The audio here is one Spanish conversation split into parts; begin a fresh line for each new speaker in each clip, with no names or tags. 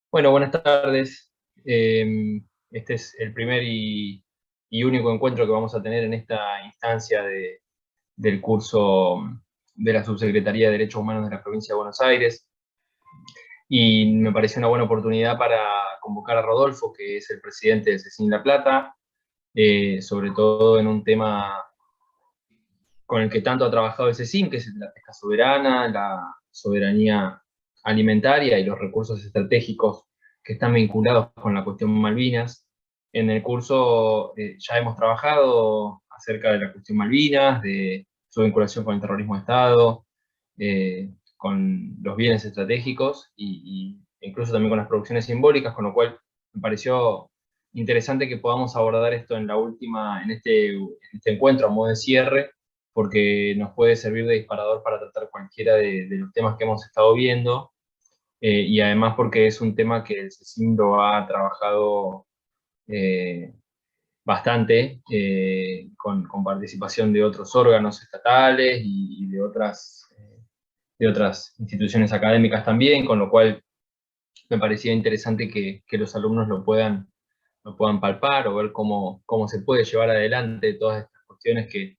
Bueno, buenas tardes. Este es el primer y único encuentro que vamos a tener en esta instancia del curso de la Subsecretaría de Derechos Humanos de la Provincia de Buenos Aires. Y me pareció una buena oportunidad para convocar a Rodolfo, que es el presidente de CECIN La Plata, sobre todo en un tema con el que tanto ha trabajado el CECIN, que es la pesca soberana, la soberanía alimentaria y los recursos estratégicos que están vinculados con la cuestión Malvinas. En el curso ya hemos trabajado acerca de la cuestión Malvinas, de su vinculación con el terrorismo de Estado, con los bienes estratégicos e incluso también con las producciones simbólicas, con lo cual me pareció interesante que podamos abordar esto en este encuentro a modo de cierre, porque nos puede servir de disparador para tratar cualquiera de los temas que hemos estado viendo, y además porque es un tema que el CECIN lo ha trabajado eh, bastante, con participación de otros órganos estatales y de otras instituciones académicas también, con lo cual me parecía interesante que los alumnos lo puedan palpar o ver cómo se puede llevar adelante todas estas cuestiones que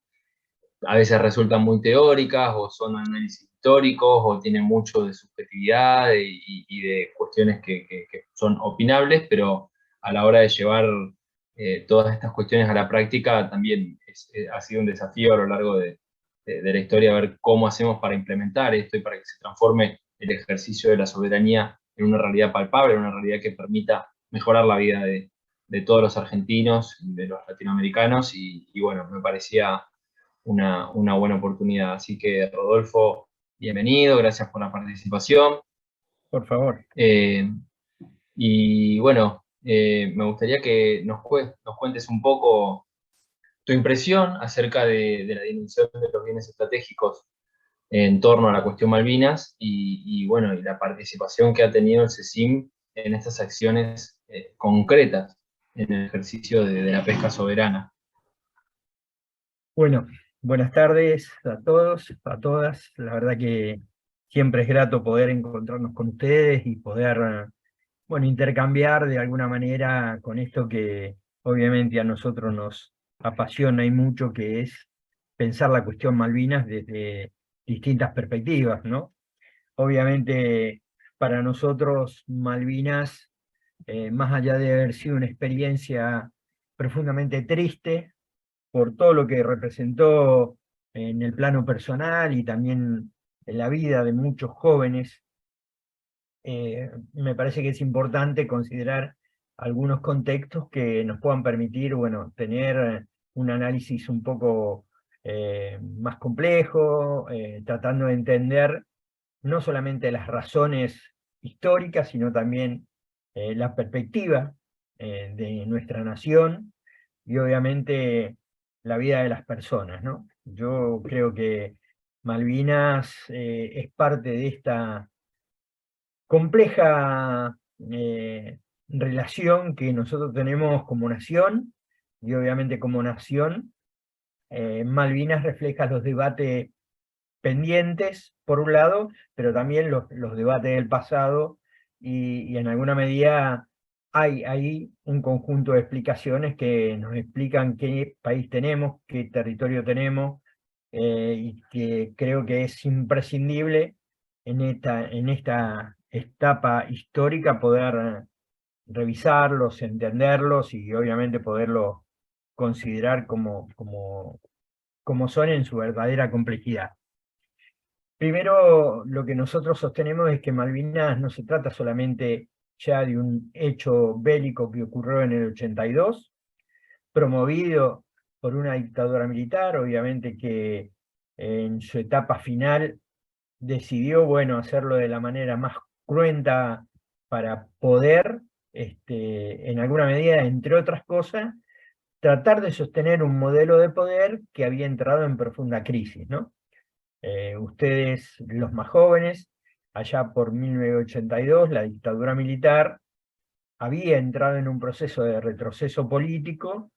a veces resultan muy teóricas o son análisis históricos o tienen mucho de subjetividad y de cuestiones que son opinables, pero a la hora de llevar todas estas cuestiones a la práctica también ha sido un desafío a lo largo de la historia ver cómo hacemos para implementar esto y para que se transforme el ejercicio de la soberanía en una realidad palpable, en una realidad que permita mejorar la vida de todos los argentinos, de los latinoamericanos, y bueno, me parecía una buena oportunidad. Así que, Rodolfo, bienvenido, gracias por la participación.
Por favor.
Eh, y bueno, me gustaría que nos cuentes un poco tu impresión acerca de la dimensión de los bienes estratégicos en torno a la cuestión Malvinas bueno, y la participación que ha tenido el CECIM en estas acciones concretas en el ejercicio de la pesca soberana.
Bueno, buenas tardes a todos, a todas. La verdad que siempre es grato poder encontrarnos con ustedes y poder, bueno, intercambiar de alguna manera con esto que obviamente a nosotros nos apasiona y mucho, que es pensar la cuestión Malvinas desde distintas perspectivas, ¿no? Obviamente para nosotros Malvinas, más allá de haber sido una experiencia profundamente triste, por todo lo que representó en el plano personal y también en la vida de muchos jóvenes, me parece que es importante considerar algunos contextos que nos puedan permitir, bueno, tener un análisis un poco más complejo, tratando de entender no solamente las razones históricas, sino también la perspectiva de nuestra nación y obviamente la vida de las personas, ¿no? Yo creo que Malvinas es parte de esta compleja relación que nosotros tenemos como nación, y obviamente como nación, Malvinas refleja los debates pendientes, por un lado, pero también los debates del pasado, y en alguna medida hay ahí un conjunto de explicaciones que nos explican qué país tenemos, qué territorio tenemos, y que creo que es imprescindible en esta etapa histórica poder revisarlos, entenderlos y obviamente poderlos considerar como son en su verdadera complejidad. Primero, lo que nosotros sostenemos es que Malvinas no se trata solamente ya de un hecho bélico que ocurrió en el 82, promovido por una dictadura militar, obviamente que en su etapa final decidió, bueno, hacerlo de la manera más cruenta para poder, en alguna medida, entre otras cosas, tratar de sostener un modelo de poder que había entrado en profunda crisis, ¿no? Ustedes, los más jóvenes, allá por 1982, la dictadura militar había entrado en un proceso de retroceso político,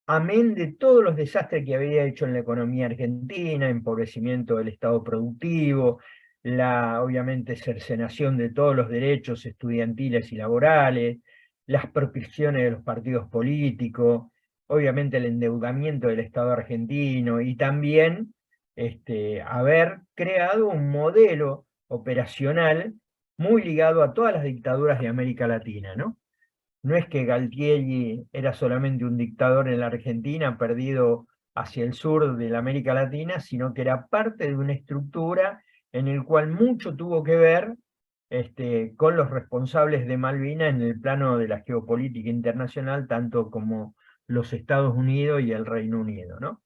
amén de todos los desastres que había hecho en la economía argentina, empobrecimiento del Estado productivo, obviamente, cercenación de todos los derechos estudiantiles y laborales, las proscripciones de los partidos políticos, obviamente el endeudamiento del Estado argentino y también haber creado un modelo operacional muy ligado a todas las dictaduras de América Latina, ¿no? No es que Galtieri era solamente un dictador en la Argentina perdido hacia el sur de la América Latina, sino que era parte de una estructura en el cual mucho tuvo que ver con los responsables de Malvinas en el plano de la geopolítica internacional, tanto como los Estados Unidos y el Reino Unido, ¿no?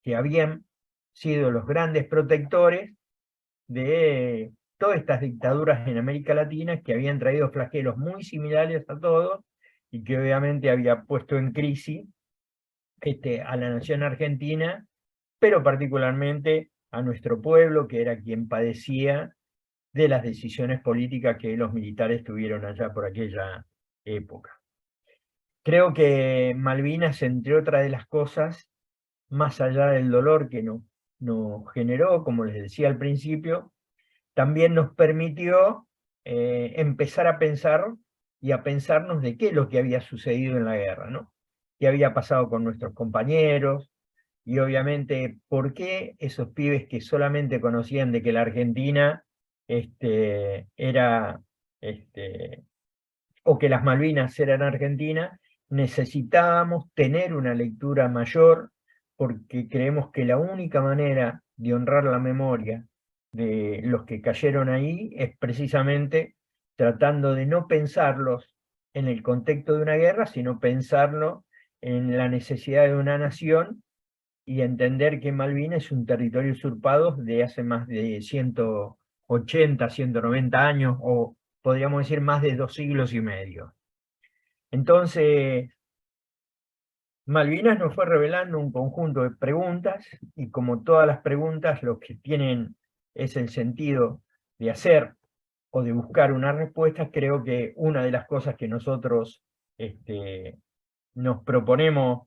Que habían sido los grandes protectores de todas estas dictaduras en América Latina que habían traído flagelos muy similares a todos y que obviamente había puesto en crisis a la nación argentina, pero particularmente a nuestro pueblo, que era quien padecía de las decisiones políticas que los militares tuvieron allá por aquella época. Creo que Malvinas, entre otras de las cosas, más allá del dolor que nos generó, como les decía al principio, también nos permitió empezar a pensar y a pensarnos de qué es lo que había sucedido en la guerra, ¿no? Qué había pasado con nuestros compañeros, y obviamente por qué esos pibes que solamente conocían de que la Argentina era, o que las Malvinas eran Argentina, necesitábamos tener una lectura mayor, porque creemos que la única manera de honrar la memoria de los que cayeron ahí es precisamente tratando de no pensarlos en el contexto de una guerra, sino pensarlo en la necesidad de una nación y entender que Malvinas es un territorio usurpado de hace más de 180, 190 años, o podríamos decir más de 2 siglos y medio. Entonces, Malvinas nos fue revelando un conjunto de preguntas, y como todas las preguntas, lo que tienen es el sentido de hacer o de buscar una respuesta. Creo que una de las cosas que nosotros nos proponemos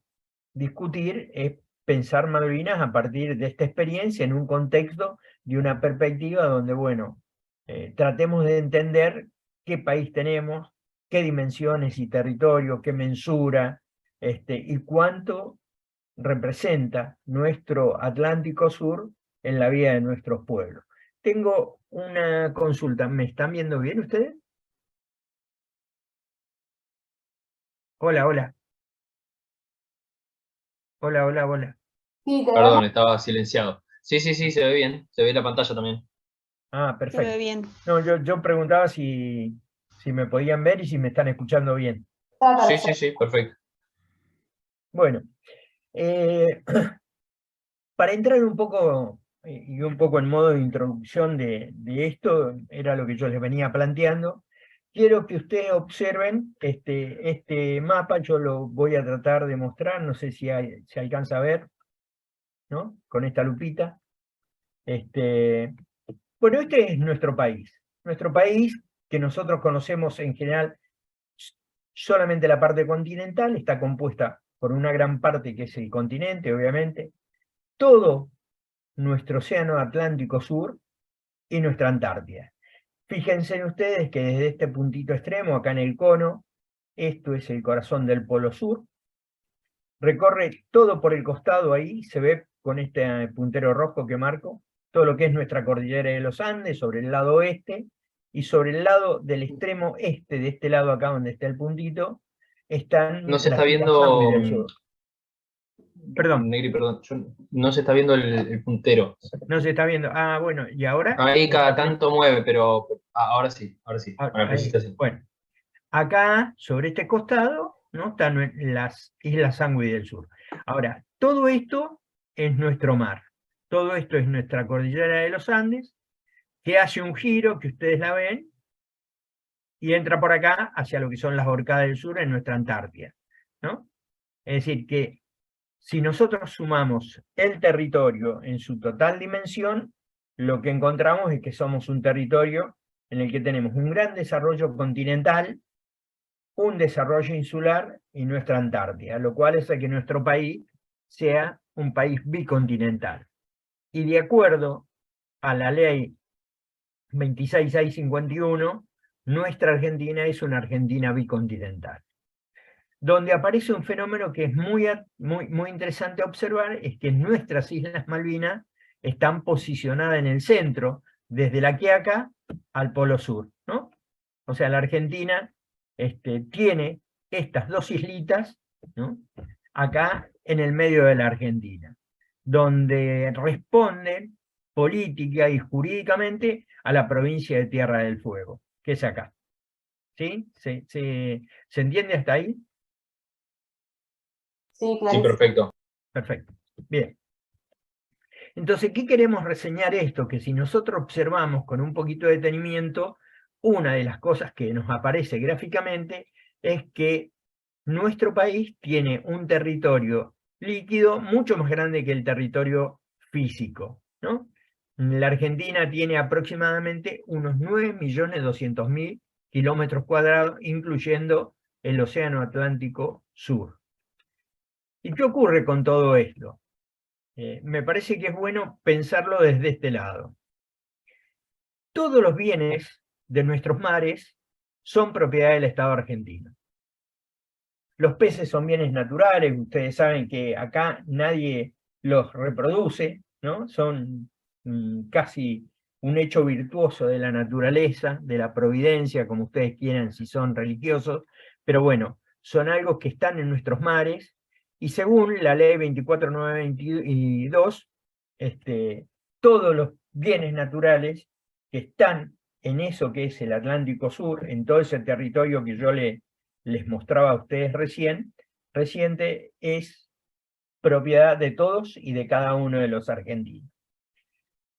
discutir es pensar Malvinas a partir de esta experiencia en un contexto de una perspectiva donde, bueno, tratemos de entender qué país tenemos, qué dimensiones y territorio, qué mensura, y cuánto representa nuestro Atlántico Sur en la vida de nuestros pueblos. Tengo una consulta, ¿me están viendo bien ustedes? Hola, hola. Hola, hola, hola.
Sí, te vemos,
Perdón, estaba silenciado. Sí, sí, sí, se ve bien. Se ve la pantalla también.
Ah,
se ve
perfecto.
bien.
No, yo preguntaba si me podían ver y si me están escuchando bien.
Está
Sí, sí,
perfecto.
sí, perfecto.
Bueno, eh, para entrar un poco y un poco en modo de introducción de esto, era lo que yo les venía planteando. Quiero que ustedes observen este mapa. Yo lo voy a tratar de mostrar, no sé si se alcanza a ver, ¿no? Con esta lupita. Bueno, este es nuestro país. Nuestro país, que nosotros conocemos en general solamente la parte continental, está compuesta por una gran parte que es el continente, obviamente, todo nuestro océano Atlántico Sur y nuestra Antártida. Fíjense ustedes que desde este puntito extremo, acá en el cono, esto es el corazón del Polo Sur, recorre todo por el costado ahí, se ve con este puntero rojo que marco, todo lo que es nuestra cordillera de los Andes, sobre el lado oeste, y sobre el lado del extremo este, de este lado acá donde está el puntito,
No
están
se está
las Islas Sandwich
viendo,
del sur. Perdón,
Negri, perdón, no se está viendo el puntero.
no se está viendo. Ah, bueno, ¿y ahora?
Ahí
¿Me está
cada
viendo?
tanto mueve, pero ahora sí, ahora sí.
Ah,
Para la
ahí.
presentación.
Bueno, acá, sobre este costado, ¿no? Están las Islas Sandwich del sur. Ahora, todo esto es nuestro mar. Todo esto es nuestra cordillera de los Andes, que hace un giro, que ustedes la ven, y entra por acá hacia lo que son las Orcadas del Sur en nuestra Antártida, ¿no? Es decir, que si nosotros sumamos el territorio en su total dimensión, lo que encontramos es que somos un territorio en el que tenemos un gran desarrollo continental, un desarrollo insular y nuestra Antártida, lo cual hace que nuestro país sea un país bicontinental. Y de acuerdo a la ley 26651, nuestra Argentina es una Argentina bicontinental. Donde aparece un fenómeno que es muy interesante observar, es que nuestras Islas Malvinas están posicionadas en el centro, desde La Quiaca al Polo Sur, ¿no? O sea, la Argentina tiene estas dos islitas, ¿no?, acá en el medio de la Argentina, donde responden política y jurídicamente a la provincia de Tierra del Fuego, que es acá. ¿Sí? ¿Se entiende hasta ahí?
Sí,
Sí,
claro.
perfecto.
Perfecto. Bien. Entonces, ¿qué queremos reseñar esto? Que si nosotros observamos con un poquito de detenimiento, una de las cosas que nos aparece gráficamente es que nuestro país tiene un territorio líquido mucho más grande que el territorio físico, ¿no? La Argentina tiene aproximadamente unos 9.200.000 kilómetros cuadrados, incluyendo el Océano Atlántico Sur. ¿Y qué ocurre con todo esto? Me parece que es bueno pensarlo desde este lado. Todos los bienes de nuestros mares son propiedad del Estado argentino. Los peces son bienes naturales, ustedes saben que acá nadie los reproduce, ¿no? Son casi un hecho virtuoso de la naturaleza, de la providencia, como ustedes quieran, si son religiosos, pero bueno, son algo que están en nuestros mares, y según la ley 24922, todos los bienes naturales que están en eso que es el Atlántico Sur, en todo ese territorio que yo les mostraba a ustedes reciente, es propiedad de todos y de cada uno de los argentinos.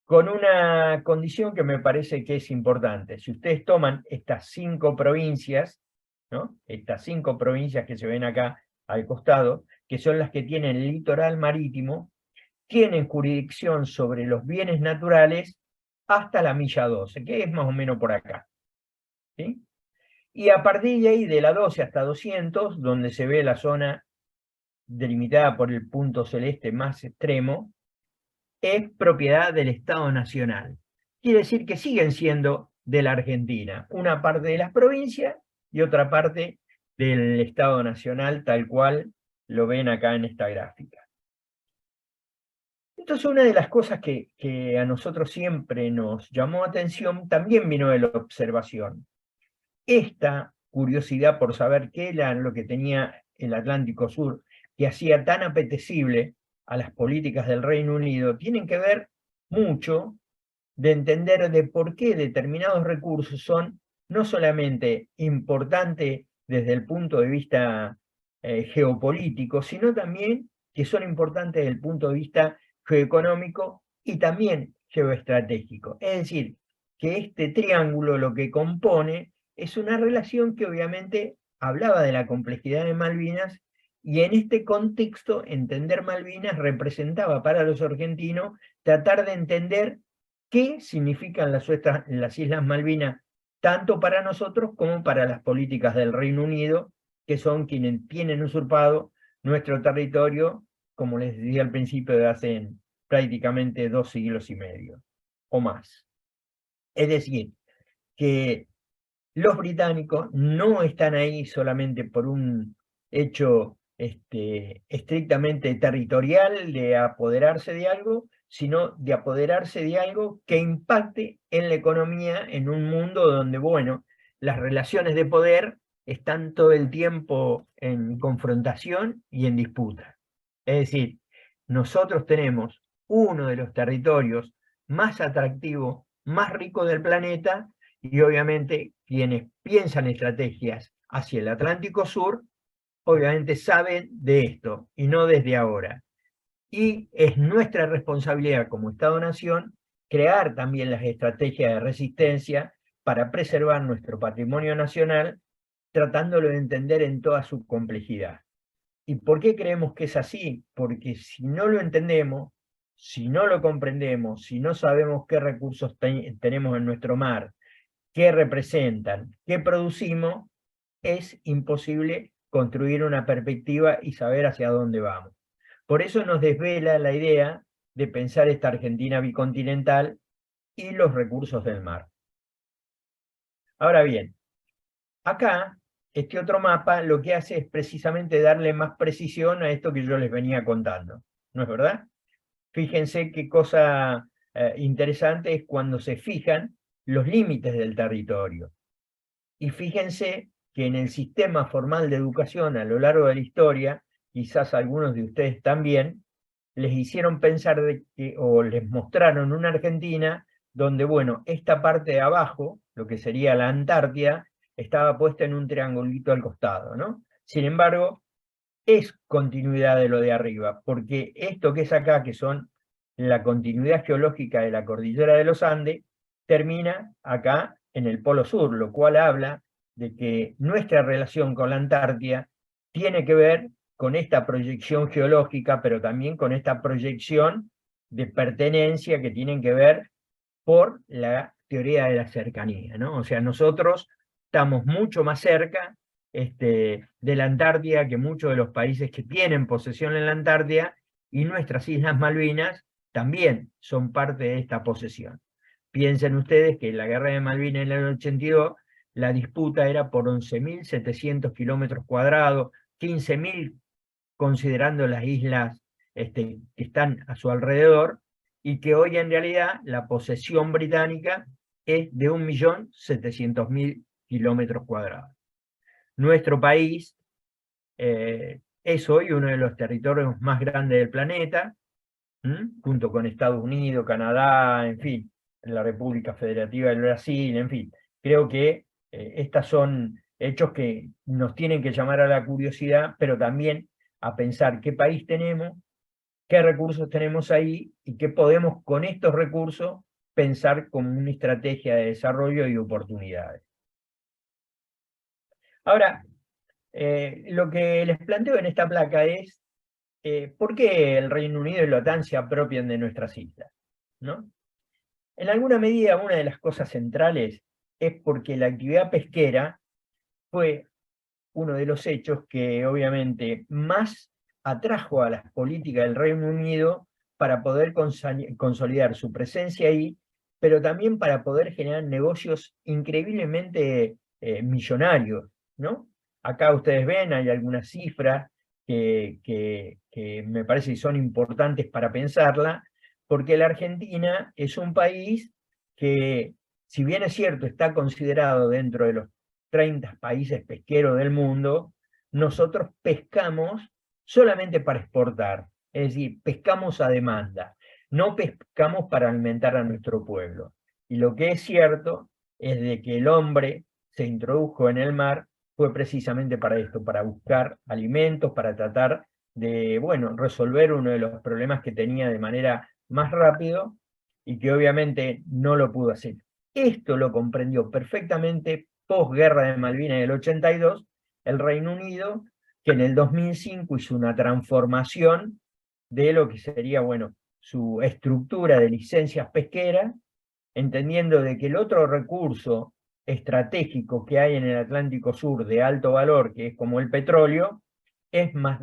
Con una condición que me parece que es importante. Si ustedes toman estas 5 provincias, ¿no?, estas 5 provincias que se ven acá al costado, que son las que tienen el litoral marítimo, tienen jurisdicción sobre los bienes naturales hasta la milla 12, que es más o menos por acá, ¿sí? Y a partir de ahí, de la 12 hasta 200, donde se ve la zona delimitada por el punto celeste más extremo, es propiedad del Estado Nacional. Quiere decir que siguen siendo de la Argentina, una parte de las provincias y otra parte del Estado Nacional, tal cual lo ven acá en esta gráfica. Entonces, una de las cosas que a nosotros siempre nos llamó atención también vino de la observación. Esta curiosidad por saber qué era lo que tenía el Atlántico Sur, que hacía tan apetecible a las políticas del Reino Unido, tienen que ver mucho de entender de por qué determinados recursos son no solamente importantes desde el punto de vista geopolítico, sino también que son importantes desde el punto de vista geoeconómico y también geoestratégico. Es decir, que este triángulo lo que compone es una relación que obviamente hablaba de la complejidad de Malvinas, y en este contexto entender Malvinas representaba para los argentinos tratar de entender qué significan las Islas Malvinas, tanto para nosotros como para las políticas del Reino Unido, que son quienes tienen usurpado nuestro territorio, como les decía al principio, de hace prácticamente 2 siglos y medio o más. Es decir, que los británicos no están ahí solamente por un hecho estrictamente territorial de apoderarse de algo, sino de apoderarse de algo que impacte en la economía en un mundo donde, bueno, las relaciones de poder están todo el tiempo en confrontación y en disputa. Es decir, nosotros tenemos uno de los territorios más atractivos, más ricos del planeta, y obviamente quienes piensan estrategias hacia el Atlántico Sur, obviamente saben de esto, y no desde ahora. Y es nuestra responsabilidad como Estado-Nación crear también las estrategias de resistencia para preservar nuestro patrimonio nacional, tratándolo de entender en toda su complejidad. ¿Y por qué creemos que es así? Porque si no lo entendemos, si no lo comprendemos, si no sabemos qué recursos tenemos en nuestro mar, qué representan, qué producimos, es imposible construir una perspectiva y saber hacia dónde vamos. Por eso nos desvela la idea de pensar esta Argentina bicontinental y los recursos del mar. Ahora bien, acá, este otro mapa lo que hace es precisamente darle más precisión a esto que yo les venía contando, ¿no es verdad? Fíjense qué cosa interesante es cuando se fijan los límites del territorio. Y fíjense que en el sistema formal de educación a lo largo de la historia, quizás algunos de ustedes también, les hicieron pensar o les mostraron una Argentina donde, bueno, esta parte de abajo, lo que sería la Antártida, estaba puesta en un triangulito al costado, ¿no? Sin embargo, es continuidad de lo de arriba, porque esto que es acá, que son la continuidad geológica de la cordillera de los Andes, termina acá en el Polo Sur, lo cual habla de que nuestra relación con la Antártida tiene que ver con esta proyección geológica, pero también con esta proyección de pertenencia que tienen que ver por la teoría de la cercanía, ¿no? O sea, nosotros estamos mucho más cerca de la Antártida que muchos de los países que tienen posesión en la Antártida, y nuestras Islas Malvinas también son parte de esta posesión. Piensen ustedes que en la guerra de Malvinas en el 82, la disputa era por 11.700 kilómetros cuadrados, 15.000 considerando las islas que están a su alrededor, y que hoy en realidad la posesión británica es de 1.700.000 kilómetros cuadrados. Nuestro país es hoy uno de los territorios más grandes del planeta, junto con Estados Unidos, Canadá, en fin, la República Federativa del Brasil, en fin. Creo que estos son hechos que nos tienen que llamar a la curiosidad, pero también a pensar qué país tenemos, qué recursos tenemos ahí y qué podemos con estos recursos pensar como una estrategia de desarrollo y oportunidades. Ahora, lo que les planteo en esta placa es ¿por qué el Reino Unido y la OTAN se apropian de nuestras islas? ¿No? En alguna medida, una de las cosas centrales es porque la actividad pesquera fue uno de los hechos que obviamente más atrajo a las políticas del Reino Unido para poder consolidar su presencia ahí, pero también para poder generar negocios increíblemente millonarios, ¿no? Acá ustedes ven, hay algunas cifras que me parece que son importantes para pensarla, porque la Argentina es un país que, si bien es cierto, está considerado dentro de los 30 países pesqueros del mundo, nosotros pescamos solamente para exportar, es decir, pescamos a demanda, no pescamos para alimentar a nuestro pueblo. Y lo que es cierto es de que el hombre se introdujo en el mar fue precisamente para esto, para buscar alimentos, para tratar de, bueno, resolver uno de los problemas que tenía de manera más rápido y que obviamente no lo pudo hacer. Esto lo comprendió perfectamente posguerra de Malvinas del 82, el Reino Unido, que en el 2005 hizo una transformación de lo que sería, bueno, su estructura de licencias pesqueras, entendiendo de que el otro recurso estratégico que hay en el Atlántico Sur de alto valor, que es como el petróleo, es más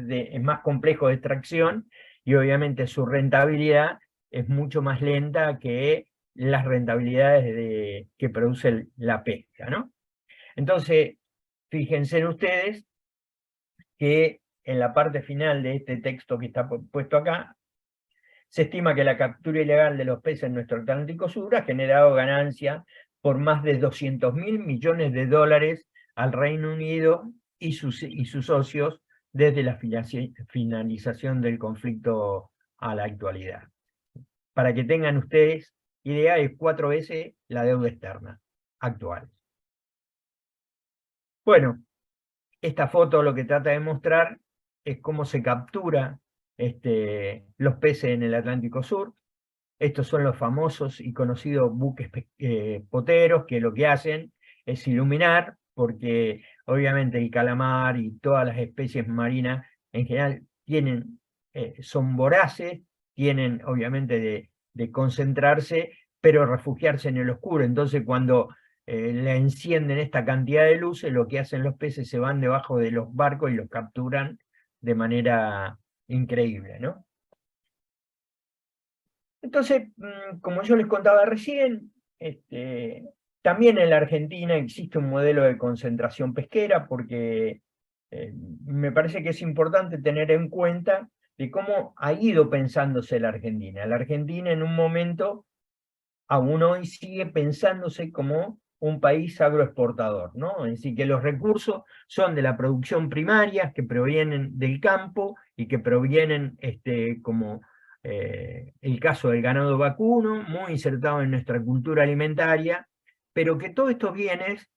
complejo de extracción y obviamente su rentabilidad es mucho más lenta que las rentabilidades que produce la pesca, ¿no? Entonces, fíjense ustedes que en la parte final de este texto que está puesto acá, se estima que la captura ilegal de los peces en nuestro Atlántico Sur ha generado ganancia por más de 200.000 millones de dólares al Reino Unido y sus socios desde la finalización del conflicto a la actualidad. Para que tengan ustedes idea, es 4 veces la deuda externa actual. Bueno, esta foto lo que trata de mostrar es cómo se captura los peces en el Atlántico Sur. Estos son los famosos y conocidos buques poteros, que lo que hacen es iluminar, porque obviamente el calamar y todas las especies marinas en general son voraces, tienen obviamente de concentrarse, pero refugiarse en el oscuro. Entonces cuando le encienden esta cantidad de luces, lo que hacen los peces se van debajo de los barcos y los capturan de manera increíble, ¿no? Entonces, como yo les contaba recién, También en la Argentina existe un modelo de concentración pesquera porque me parece que es importante tener en cuenta de cómo ha ido pensándose la Argentina. La Argentina en un momento, aún hoy, sigue pensándose como un país agroexportador, ¿no? Es decir, que los recursos son de la producción primaria, que provienen del campo y que provienen, como el caso del ganado vacuno, muy insertado en nuestra cultura alimentaria, pero que todos estos bienes,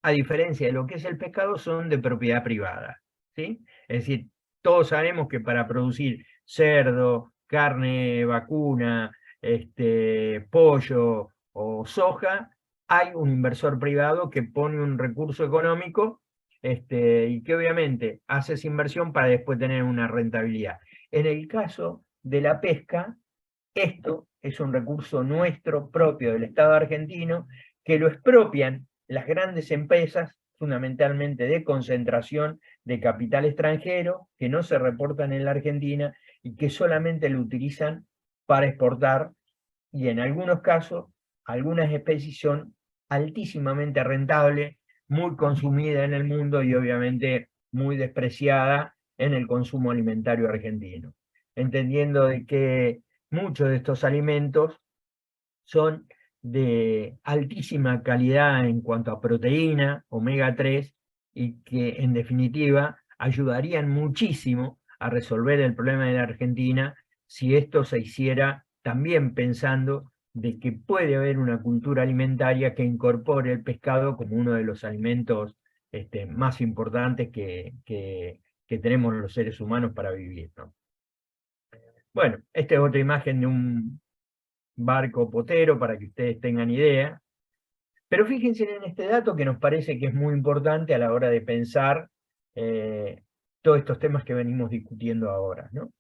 a diferencia de lo que es el pescado, son de propiedad privada, ¿sí? Es decir, todos sabemos que para producir cerdo, carne vacuna, pollo o soja, hay un inversor privado que pone un recurso económico, y que obviamente hace esa inversión para después tener una rentabilidad. En el caso de la pesca, esto es un recurso nuestro, propio del Estado argentino, que lo expropian las grandes empresas, fundamentalmente de concentración de capital extranjero, que no se reportan en la Argentina y que solamente lo utilizan para exportar, y en algunos casos, algunas especies son altísimamente rentables, muy consumidas en el mundo y obviamente muy despreciada en el consumo alimentario argentino. Entendiendo de que muchos de estos alimentos son de altísima calidad en cuanto a proteína, omega 3, y que en definitiva ayudarían muchísimo a resolver el problema de la Argentina si esto se hiciera también pensando de que puede haber una cultura alimentaria que incorpore el pescado como uno de los alimentos más importantes que tenemos los seres humanos para vivir, ¿no? Bueno, esta es otra imagen de un barco potero para que ustedes tengan idea. Pero fíjense en este dato que nos parece que es muy importante a la hora de pensar todos estos temas que venimos discutiendo ahora, ¿no?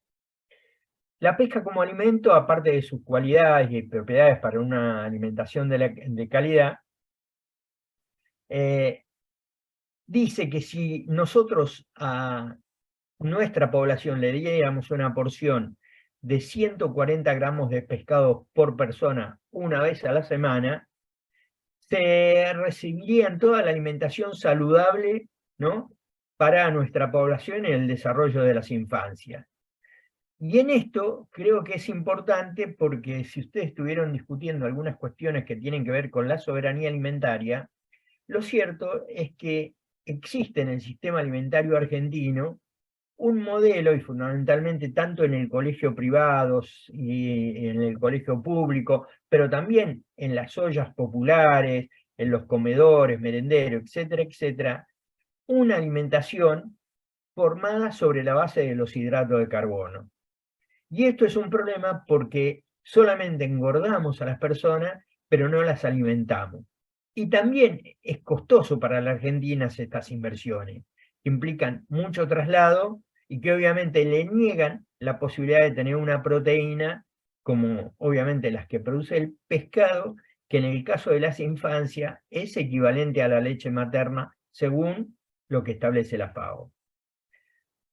La pesca como alimento, aparte de sus cualidades y propiedades para una alimentación de calidad, dice que si nosotros a nuestra población le diéramos una porción de 140 gramos de pescado por persona una vez a la semana, se recibirían toda la alimentación saludable, ¿no?, para nuestra población en el desarrollo de las infancias. Y en esto creo que es importante porque si ustedes estuvieron discutiendo algunas cuestiones que tienen que ver con la soberanía alimentaria, lo cierto es que existe en el sistema alimentario argentino un modelo, y fundamentalmente tanto en el colegio privado y en el colegio público, pero también en las ollas populares, en los comedores, merenderos, etcétera, etcétera, una alimentación formada sobre la base de los hidratos de carbono. Y esto es un problema porque solamente engordamos a las personas, pero no las alimentamos. Y también es costoso para la Argentina estas inversiones, que implican mucho traslado y que obviamente le niegan la posibilidad de tener una proteína, como obviamente las que produce el pescado, que en el caso de las infancias es equivalente a la leche materna, según lo que establece la FAO.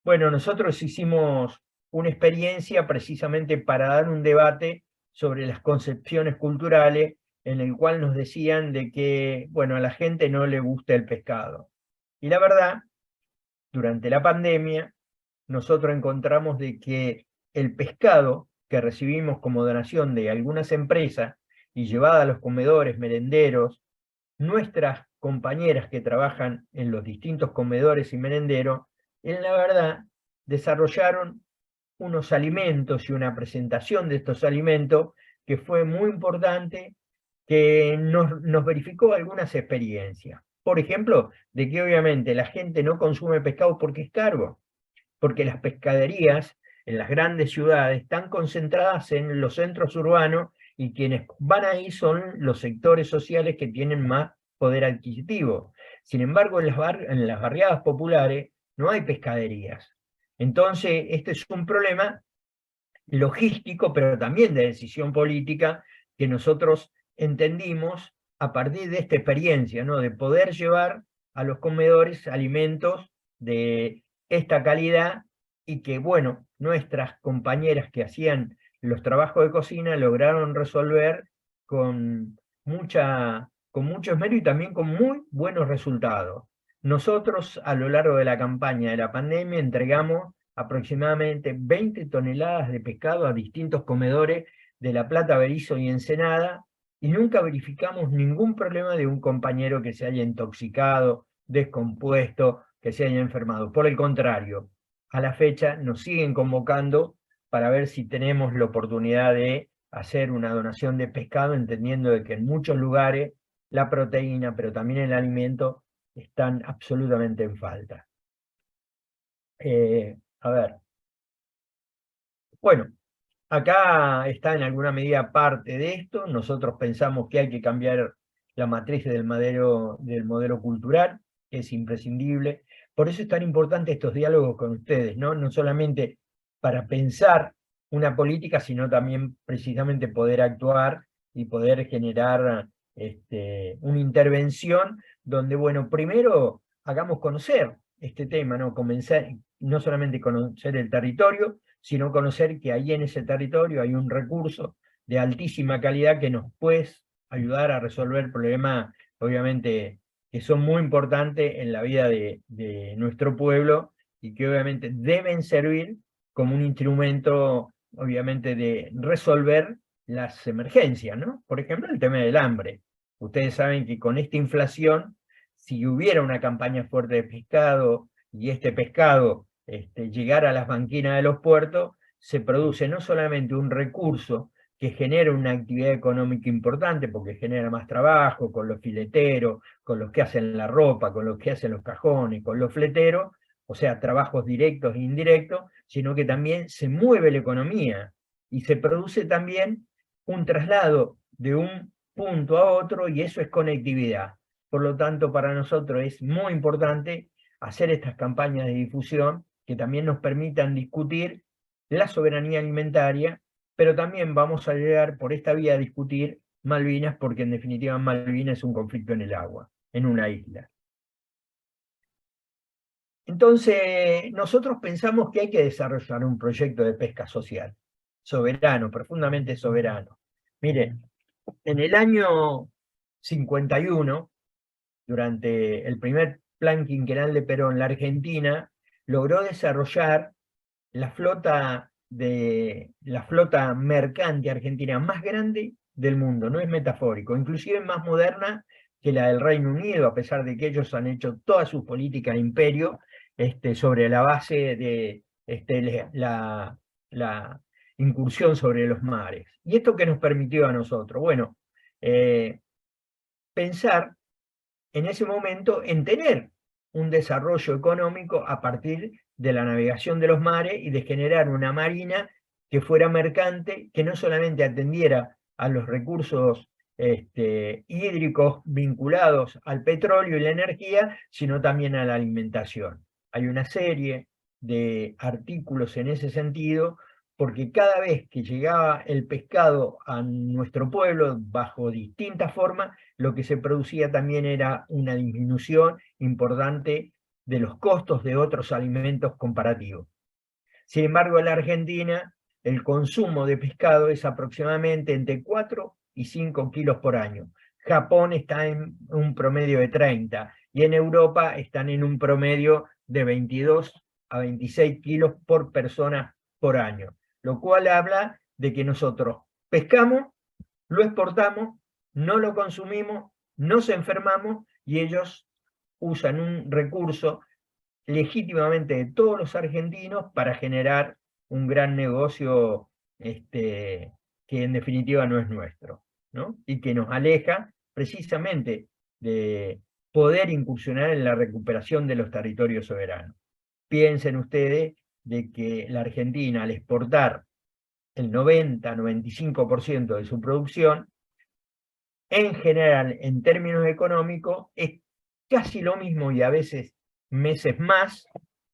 Bueno, nosotros hicimos una experiencia precisamente para dar un debate sobre las concepciones culturales, en el cual nos decían de que, bueno, a la gente no le gusta el pescado. Y la verdad, durante la pandemia, nosotros encontramos de que el pescado que recibimos como donación de algunas empresas y llevada a los comedores, merenderos, nuestras compañeras que trabajan en los distintos comedores y merenderos, en la verdad, desarrollaron unos alimentos y una presentación de estos alimentos que fue muy importante, que nos verificó algunas experiencias. Por ejemplo, de que obviamente la gente no consume pescado porque es caro, porque las pescaderías en las grandes ciudades están concentradas en los centros urbanos y quienes van ahí son los sectores sociales que tienen más poder adquisitivo. Sin embargo, en las barriadas populares no hay pescaderías. Entonces, este es un problema logístico, pero también de decisión política, que nosotros entendimos a partir de esta experiencia, ¿no?, de poder llevar a los comedores alimentos de esta calidad y que, bueno, nuestras compañeras que hacían los trabajos de cocina lograron resolver con con mucho esmero y también con muy buenos resultados. Nosotros a lo largo de la campaña de la pandemia entregamos aproximadamente 20 toneladas de pescado a distintos comedores de La Plata, Berizo y Ensenada, y nunca verificamos ningún problema de un compañero que se haya intoxicado, descompuesto, que se haya enfermado. Por el contrario, a la fecha nos siguen convocando para ver si tenemos la oportunidad de hacer una donación de pescado, entendiendo de que en muchos lugares la proteína, pero también el alimento, están absolutamente en falta. A ver. Bueno, acá está en alguna medida parte de esto. Nosotros pensamos que hay que cambiar la matriz del modelo cultural, es imprescindible. Por eso es tan importante estos diálogos con ustedes, ¿no? No solamente para pensar una política, sino también precisamente poder actuar y poder generar una intervención donde, bueno, primero hagamos conocer este tema, ¿no? Comenzar, no solamente conocer el territorio, sino conocer que ahí en ese territorio hay un recurso de altísima calidad que nos puede ayudar a resolver problemas, obviamente, que son muy importantes en la vida de nuestro pueblo y que obviamente deben servir como un instrumento, obviamente, de resolver las emergencias, ¿no? Por ejemplo, el tema del hambre. Ustedes saben que con esta inflación, si hubiera una campaña fuerte de pescado y este pescado llegar a las banquinas de los puertos, se produce no solamente un recurso que genera una actividad económica importante, porque genera más trabajo con los fileteros, con los que hacen la ropa, con los que hacen los cajones, con los fleteros, o sea, trabajos directos e indirectos, sino que también se mueve la economía y se produce también un traslado de un punto a otro, y eso es conectividad. Por lo tanto, para nosotros es muy importante hacer estas campañas de difusión que también nos permitan discutir la soberanía alimentaria, pero también vamos a llegar por esta vía a discutir Malvinas, porque en definitiva Malvinas es un conflicto en el agua, en una isla. Entonces, nosotros pensamos que hay que desarrollar un proyecto de pesca social, soberano, profundamente soberano. Miren, en el año 51, durante el primer plan quinquenal de Perón, la Argentina logró desarrollar la flota mercante argentina más grande del mundo, no es metafórico, inclusive más moderna que la del Reino Unido, a pesar de que ellos han hecho toda su política de imperio sobre la base de la incursión sobre los mares. ¿Y esto qué nos permitió a nosotros? Bueno, pensar en ese momento en tener un desarrollo económico a partir de la navegación de los mares y de generar una marina que fuera mercante, que no solamente atendiera a los recursos hídricos vinculados al petróleo y la energía, sino también a la alimentación. Hay una serie de artículos en ese sentido, porque cada vez que llegaba el pescado a nuestro pueblo, bajo distintas formas, lo que se producía también era una disminución importante de los costos de otros alimentos comparativos. Sin embargo, en la Argentina, el consumo de pescado es aproximadamente entre 4 y 5 kilos por año. Japón está en un promedio de 30, y en Europa están en un promedio de 22 a 26 kilos por persona por año, lo cual habla de que nosotros pescamos, lo exportamos, no lo consumimos, nos enfermamos, y ellos usan un recurso legítimamente de todos los argentinos para generar un gran negocio que en definitiva no es nuestro, ¿no? Y que nos aleja precisamente de poder incursionar en la recuperación de los territorios soberanos. Piensen ustedes de que la Argentina, al exportar el 90-95% de su producción, en general, en términos económicos, es casi lo mismo y a veces meses más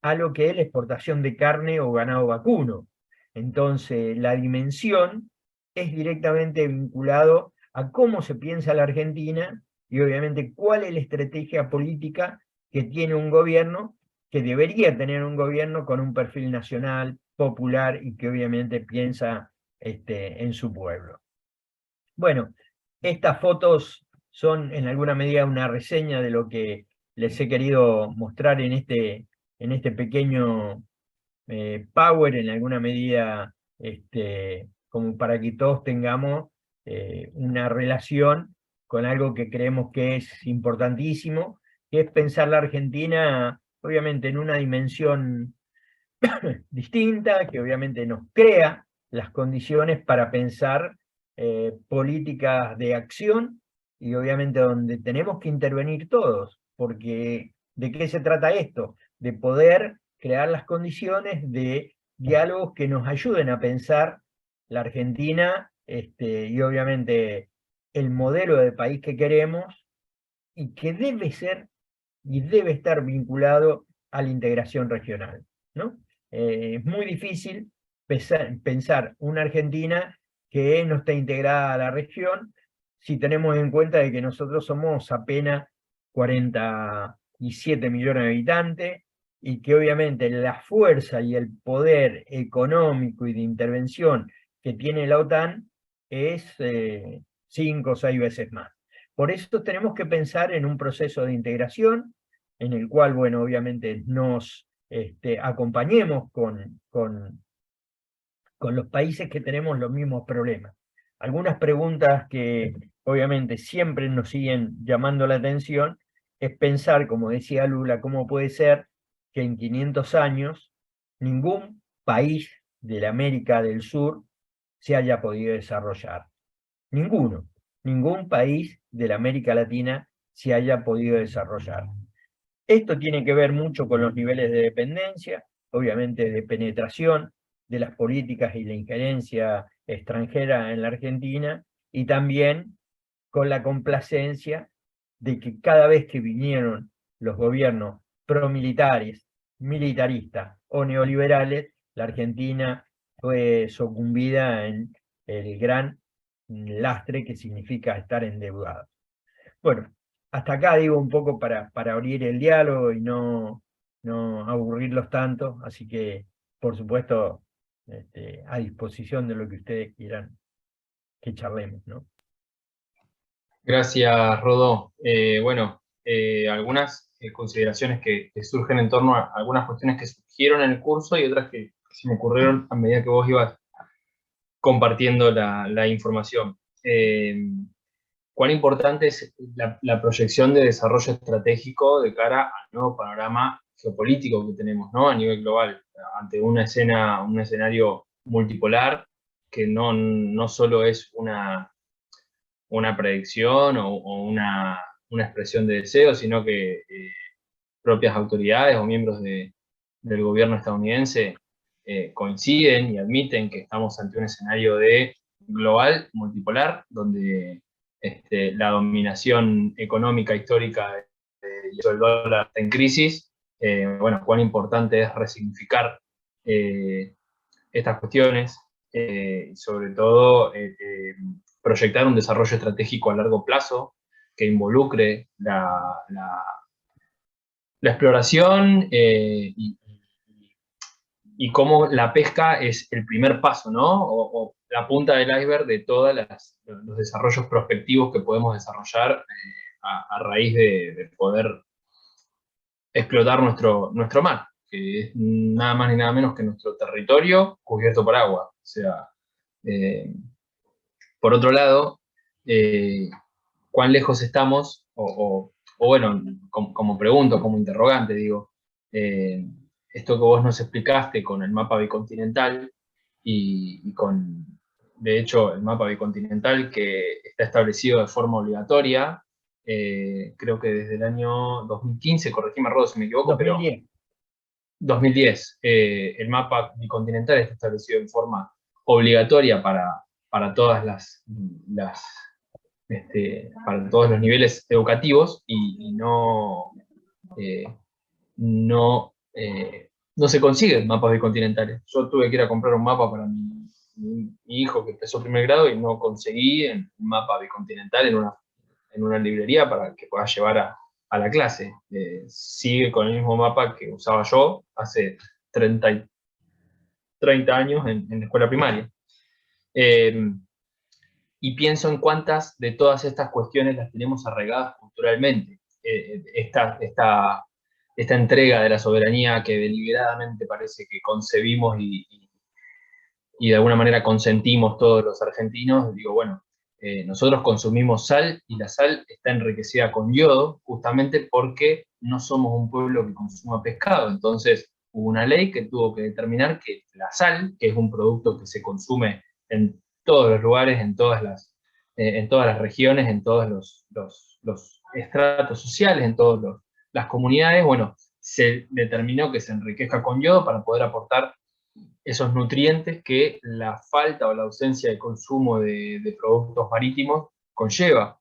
a lo que es la exportación de carne o ganado vacuno. Entonces, la dimensión es directamente vinculado a cómo se piensa la Argentina y obviamente cuál es la estrategia política que tiene un gobierno, que debería tener un gobierno con un perfil nacional, popular y que obviamente piensa en su pueblo. Bueno, estas fotos son en alguna medida una reseña de lo que les he querido mostrar en este pequeño power, en alguna medida, como para que todos tengamos una relación con algo que creemos que es importantísimo, que es pensar la Argentina, obviamente, en una dimensión distinta, que obviamente nos crea las condiciones para pensar políticas de acción, y obviamente donde tenemos que intervenir todos, porque ¿de qué se trata esto? De poder crear las condiciones de diálogos que nos ayuden a pensar la Argentina, y obviamente el modelo de país que queremos, y que debe ser y debe estar vinculado a la integración regional, ¿no? Es muy difícil pensar una Argentina que no está integrada a la región si tenemos en cuenta de que nosotros somos apenas 47 millones de habitantes, y que obviamente la fuerza y el poder económico y de intervención que tiene la OTAN es 5 o 6 veces más. Por eso tenemos que pensar en un proceso de integración en el cual, bueno, obviamente nos acompañemos con los países que tenemos los mismos problemas. Algunas preguntas que obviamente siempre nos siguen llamando la atención es pensar, como decía Lula, cómo puede ser que en 500 años ningún país de la América del Sur se haya podido desarrollar. Ninguno, ningún país de la América Latina se haya podido desarrollar. Esto tiene que ver mucho con los niveles de dependencia, obviamente de penetración de las políticas y la injerencia extranjera en la Argentina, y también con la complacencia de que cada vez que vinieron los gobiernos promilitares, militaristas o neoliberales, la Argentina fue sucumbida en el gran lastre que significa estar endeudado. Bueno, hasta acá digo un poco para abrir el diálogo y no aburrirlos tanto, así que, por supuesto, a disposición de lo que ustedes quieran que charlemos, ¿no?
Gracias, Rodó. Bueno, algunas consideraciones que surgen en torno a algunas cuestiones que surgieron en el curso y otras que se me ocurrieron a medida que vos ibas compartiendo la información. ¿Cuán importante es la proyección de desarrollo estratégico de cara al nuevo panorama geopolítico que tenemos, ¿no? A nivel global, ante un escenario multipolar que no solo es una predicción o una expresión de deseo, sino que propias autoridades o miembros del gobierno estadounidense coinciden y admiten que estamos ante un escenario global, multipolar, donde la dominación económica histórica del dólar está en crisis. Bueno, cuán importante es resignificar estas cuestiones, sobre todo proyectar un desarrollo estratégico a largo plazo que involucre la exploración y cómo la pesca es el primer paso, ¿no? O la punta del iceberg de todos los desarrollos prospectivos que podemos desarrollar a raíz de poder explotar nuestro mar, que es nada más ni nada menos que nuestro territorio cubierto por agua. O sea, por otro lado, cuán lejos estamos, o bueno, como pregunto, como interrogante, digo, esto que vos nos explicaste con el mapa bicontinental y con, de hecho, el mapa bicontinental que está establecido de forma obligatoria, creo que desde el año 2015, corregime, Rodo, si me equivoco,
2010.
pero 2010, el mapa bicontinental está establecido en forma obligatoria para todas para todos los niveles educativos y eh, no, no se consiguen mapas bicontinentales. Yo tuve que ir a comprar un mapa para mi hijo que empezó primer grado y no conseguí un mapa bicontinental en una librería para que pueda llevar a la clase. Sigue con el mismo mapa que usaba yo hace 30 años en la escuela primaria. y pienso en cuántas de todas estas cuestiones las tenemos arraigadas culturalmente. Esta entrega de la soberanía que deliberadamente parece que concebimos y de alguna manera consentimos todos los argentinos, digo, bueno, nosotros consumimos sal y la sal está enriquecida con yodo justamente porque no somos un pueblo que consuma pescado. Entonces hubo una ley que tuvo que determinar que la sal, que es un producto que se consume en todos los lugares, en todas las regiones, en todos los estratos sociales, en todas las comunidades, bueno, se determinó que se enriquezca con yodo para poder aportar esos nutrientes que la falta o la ausencia de consumo de productos marítimos conlleva.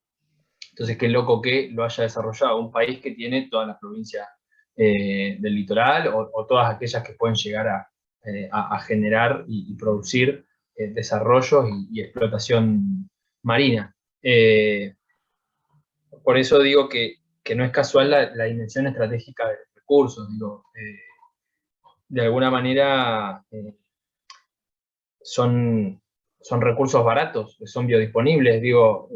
Entonces, qué loco que lo haya desarrollado un país que tiene todas las provincias del litoral o todas aquellas que pueden llegar a generar y producir desarrollos y explotación marina. Por eso digo que no es casual la dimensión estratégica de los recursos. Digo, de alguna manera son recursos baratos, son biodisponibles. Digo,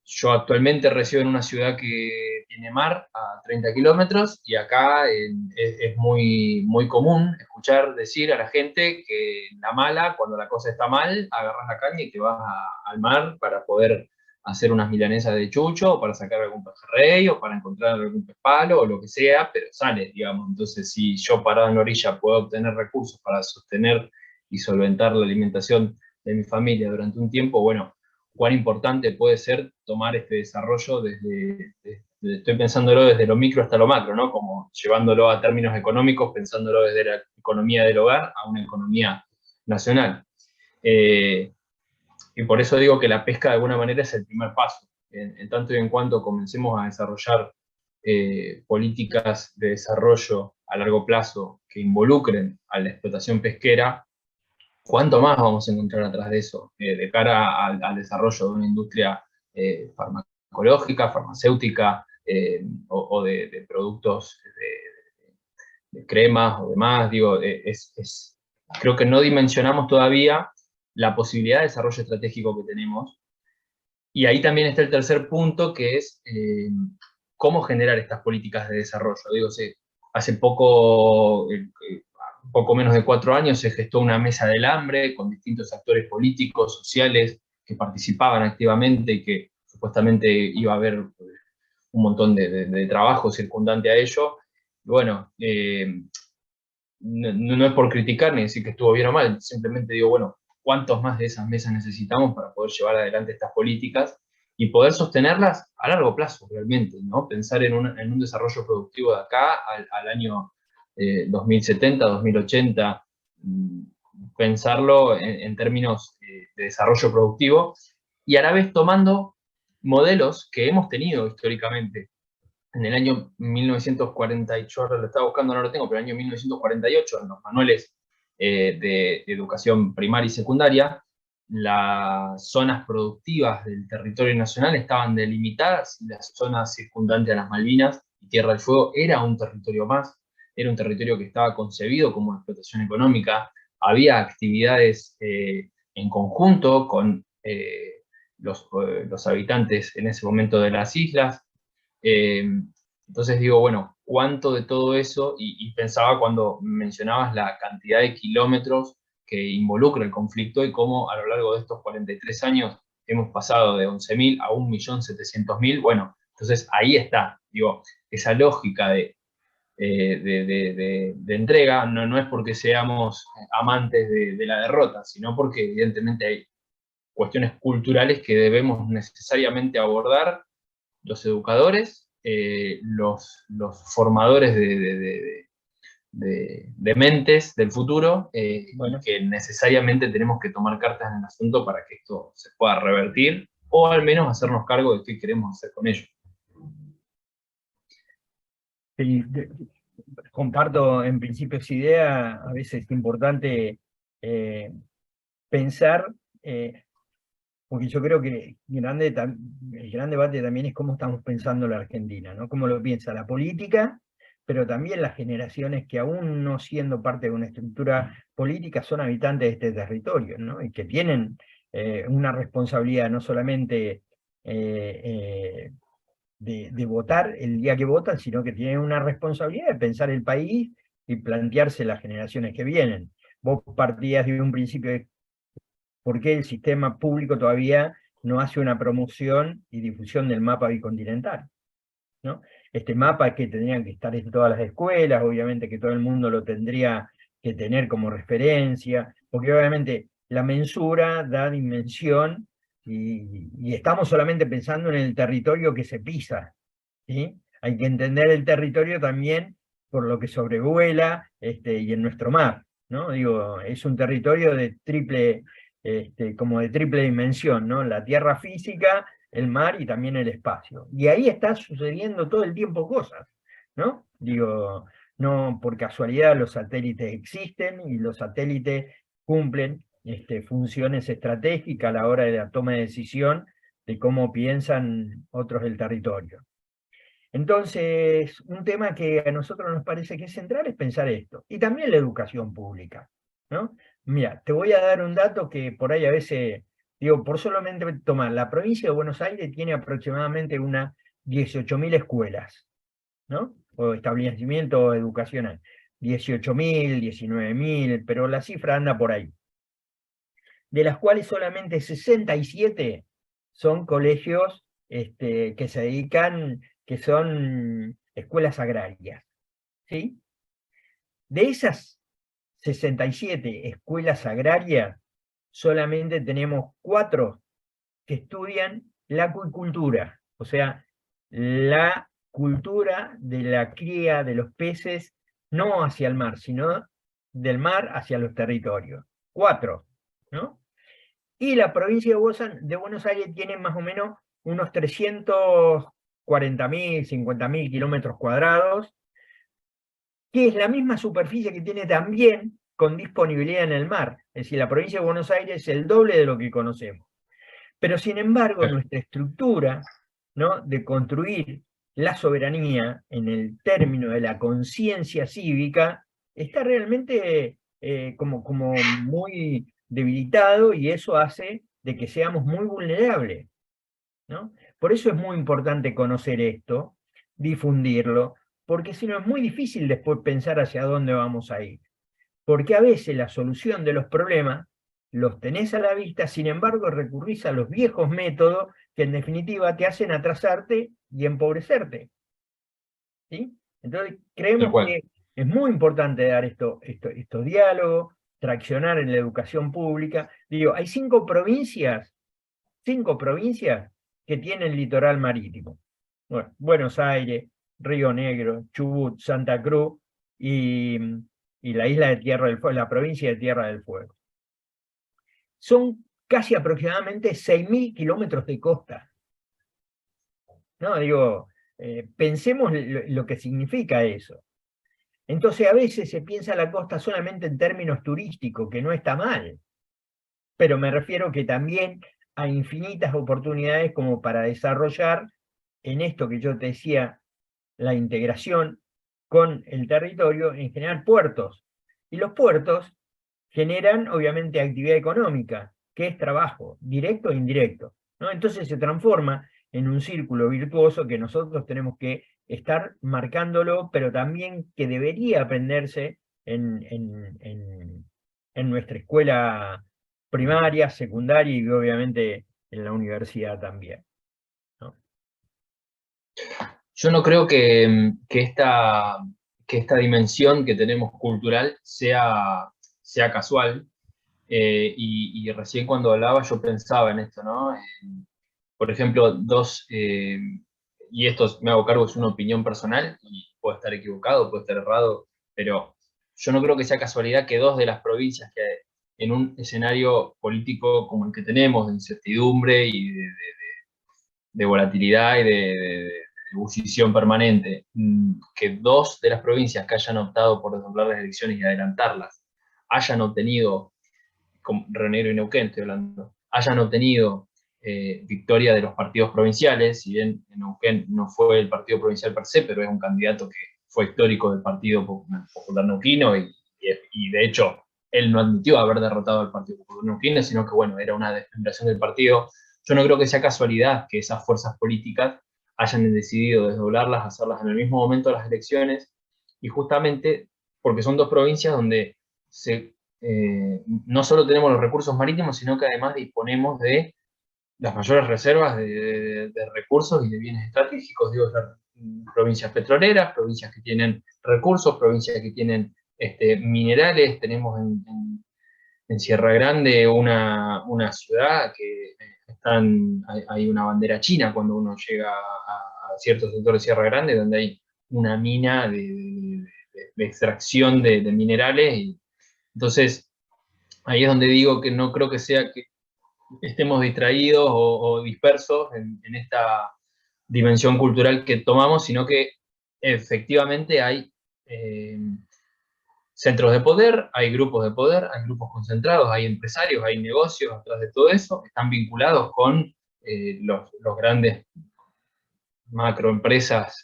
yo actualmente resido en una ciudad que tiene mar a 30 kilómetros y acá es muy, muy común escuchar decir a la gente que la mala, cuando la cosa está mal, agarras la caña y te vas al mar para poder hacer unas milanesas de chucho, o para sacar algún pejerrey, o para encontrar algún pez palo, o lo que sea, pero sale, digamos. Entonces, si yo parado en la orilla puedo obtener recursos para sostener y solventar la alimentación de mi familia durante un tiempo, bueno, cuán importante puede ser tomar este desarrollo estoy pensándolo desde lo micro hasta lo macro, ¿no? Como llevándolo a términos económicos, pensándolo desde la economía del hogar a una economía nacional. Y por eso digo que la pesca de alguna manera es el primer paso. En tanto y en cuanto comencemos a desarrollar políticas de desarrollo a largo plazo que involucren a la explotación pesquera, ¿cuánto más vamos a encontrar atrás de eso? De cara al desarrollo de una industria farmacológica, farmacéutica, o de productos de cremas o demás. Digo, creo que no dimensionamos todavía la posibilidad de desarrollo estratégico que tenemos. Y ahí también está el tercer punto, que es cómo generar estas políticas de desarrollo. Digo, hace poco menos de 4 años se gestó una mesa del hambre con distintos actores políticos, sociales, que participaban activamente y que supuestamente iba a haber un montón de trabajo circundante a ello. Bueno, no es por criticar ni decir que estuvo bien o mal, simplemente digo, bueno, ¿cuántos más de esas mesas necesitamos para poder llevar adelante estas políticas y poder sostenerlas a largo plazo realmente, ¿no? Pensar en un desarrollo productivo de acá al año 2070, 2080, pensarlo en términos de desarrollo productivo y a la vez tomando modelos que hemos tenido históricamente. En el año 1948, ahora lo estaba buscando, no lo tengo, pero en el año 1948, en los manuales de educación primaria y secundaria, las zonas productivas del territorio nacional estaban delimitadas y las zonas circundantes a las Malvinas y Tierra del Fuego era un territorio más, era un territorio que estaba concebido como explotación económica, había actividades en conjunto con los habitantes en ese momento de las islas. Entonces digo, bueno, ¿cuánto de todo eso? Y pensaba cuando mencionabas la cantidad de kilómetros que involucra el conflicto y cómo a lo largo de estos 43 años hemos pasado de 11.000 a 1.700.000. Bueno, entonces ahí está, digo, esa lógica de entrega no es porque seamos amantes de la derrota, sino porque evidentemente hay cuestiones culturales que debemos necesariamente abordar los educadores, los formadores de mentes del futuro, bueno, y que necesariamente tenemos que tomar cartas en el asunto para que esto se pueda revertir, o al menos hacernos cargo de qué queremos hacer con ello.
Sí, comparto en principio esa idea. A veces es importante pensar, porque yo creo que el gran debate también es cómo estamos pensando la Argentina, ¿no? Cómo lo piensa la política, pero también las generaciones que aún no siendo parte de una estructura política son habitantes de este territorio, ¿no? Y que tienen una responsabilidad no solamente de votar el día que votan, sino que tienen una responsabilidad de pensar el país y plantearse las generaciones que vienen. Vos partías de un principio de por qué el sistema público todavía no hace una promoción y difusión del mapa bicontinental, ¿no? Este mapa que tendrían que estar en todas las escuelas, obviamente que todo el mundo lo tendría que tener como referencia, porque obviamente la mensura da dimensión y estamos solamente pensando en el territorio que se pisa, ¿sí? Hay que entender el territorio también por lo que sobrevuela y en nuestro mar, ¿no? Digo, es un territorio de triple, como de triple dimensión, ¿no? La tierra física, el mar y también el espacio. Y ahí está sucediendo todo el tiempo cosas, ¿no? Digo, no por casualidad los satélites existen y los satélites cumplen funciones estratégicas a la hora de la toma de decisión de cómo piensan otros del territorio. Entonces, un tema que a nosotros nos parece que es central es pensar esto. Y también la educación pública, ¿no? Mira, te voy a dar un dato que por ahí a veces, digo, por solamente tomar, la provincia de Buenos Aires tiene aproximadamente unas 18.000 escuelas, ¿no? O establecimientos educacionales. 18.000, 19.000, pero la cifra anda por ahí. De las cuales solamente 67 son colegios que se dedican, que son escuelas agrarias, ¿sí? De esas 67 escuelas agrarias, solamente tenemos 4 que estudian la acuicultura, o sea, la cultura de la cría de los peces, no hacia el mar, sino del mar hacia los territorios. 4, ¿no? Y la provincia de Buenos Aires tiene más o menos unos 340.000, 50.000 kilómetros cuadrados, que es la misma superficie que tiene también con disponibilidad en el mar. Es decir, la provincia de Buenos Aires es el doble de lo que conocemos. Pero sin embargo, nuestra estructura, ¿no?, de construir la soberanía en el término de la conciencia cívica está realmente como muy debilitado, y eso hace de que seamos muy vulnerables, ¿no? Por eso es muy importante conocer esto, difundirlo, porque si no es muy difícil después pensar hacia dónde vamos a ir. Porque a veces la solución de los problemas los tenés a la vista, sin embargo recurrís a los viejos métodos que en definitiva te hacen atrasarte y empobrecerte, ¿sí? Entonces
Tal
creemos
cual.
que es muy importante dar estos diálogos, traccionar en la educación pública. Digo, hay 5 provincias que tienen litoral marítimo. Bueno, Buenos Aires, Río Negro, Chubut, Santa Cruz y, y la isla de Tierra del Fuego, la provincia de Tierra del Fuego. Son casi aproximadamente 6.000 kilómetros de costa, ¿no? Digo, pensemos lo que significa eso. Entonces a veces se piensa la costa solamente en términos turísticos, que no está mal, pero me refiero que también hay infinitas oportunidades como para desarrollar en esto que yo te decía, la integración con el territorio, en general puertos. Y los puertos generan obviamente actividad económica, que es trabajo, directo e indirecto, ¿no? Entonces se transforma en un círculo virtuoso que nosotros tenemos que estar marcándolo, pero también que debería aprenderse en nuestra escuela primaria, secundaria y obviamente en la universidad también, ¿no?
Yo no creo que esta dimensión que tenemos cultural sea casual. Y recién cuando hablaba yo pensaba en esto, ¿no? Por ejemplo, y esto me hago cargo, es una opinión personal, y puedo estar equivocado, puedo estar errado, pero yo no creo que sea casualidad que 2 de las provincias que en un escenario político como el que tenemos, de incertidumbre y de volatilidad y de ebullición permanente, que 2 de las provincias que hayan optado por desdoblar las elecciones y adelantarlas, hayan obtenido, como Río Negro y Neuquén estoy hablando, hayan obtenido victoria de los partidos provinciales, si bien en Neuquén no fue el partido provincial per se, pero es un candidato que fue histórico del Partido Popular Neuquino y de hecho él no admitió haber derrotado al Partido Popular Neuquino, sino que, bueno, era una desmembración del partido. Yo no creo que sea casualidad que esas fuerzas políticas hayan decidido desdoblarlas, hacerlas en el mismo momento de las elecciones, y justamente porque son dos provincias donde no solo tenemos los recursos marítimos, sino que además disponemos de las mayores reservas de recursos y de bienes estratégicos. Digo, provincias petroleras, provincias que tienen recursos, provincias que tienen minerales. Tenemos en Sierra Grande una ciudad que hay una bandera china cuando uno llega a ciertos sectores de Sierra Grande, donde hay una mina de extracción de minerales. Y entonces, ahí es donde digo que no creo que sea que estemos distraídos o dispersos en esta dimensión cultural que tomamos, sino que efectivamente hay centros de poder, hay grupos concentrados, hay empresarios, hay negocios atrás de todo eso, están vinculados con los grandes macroempresas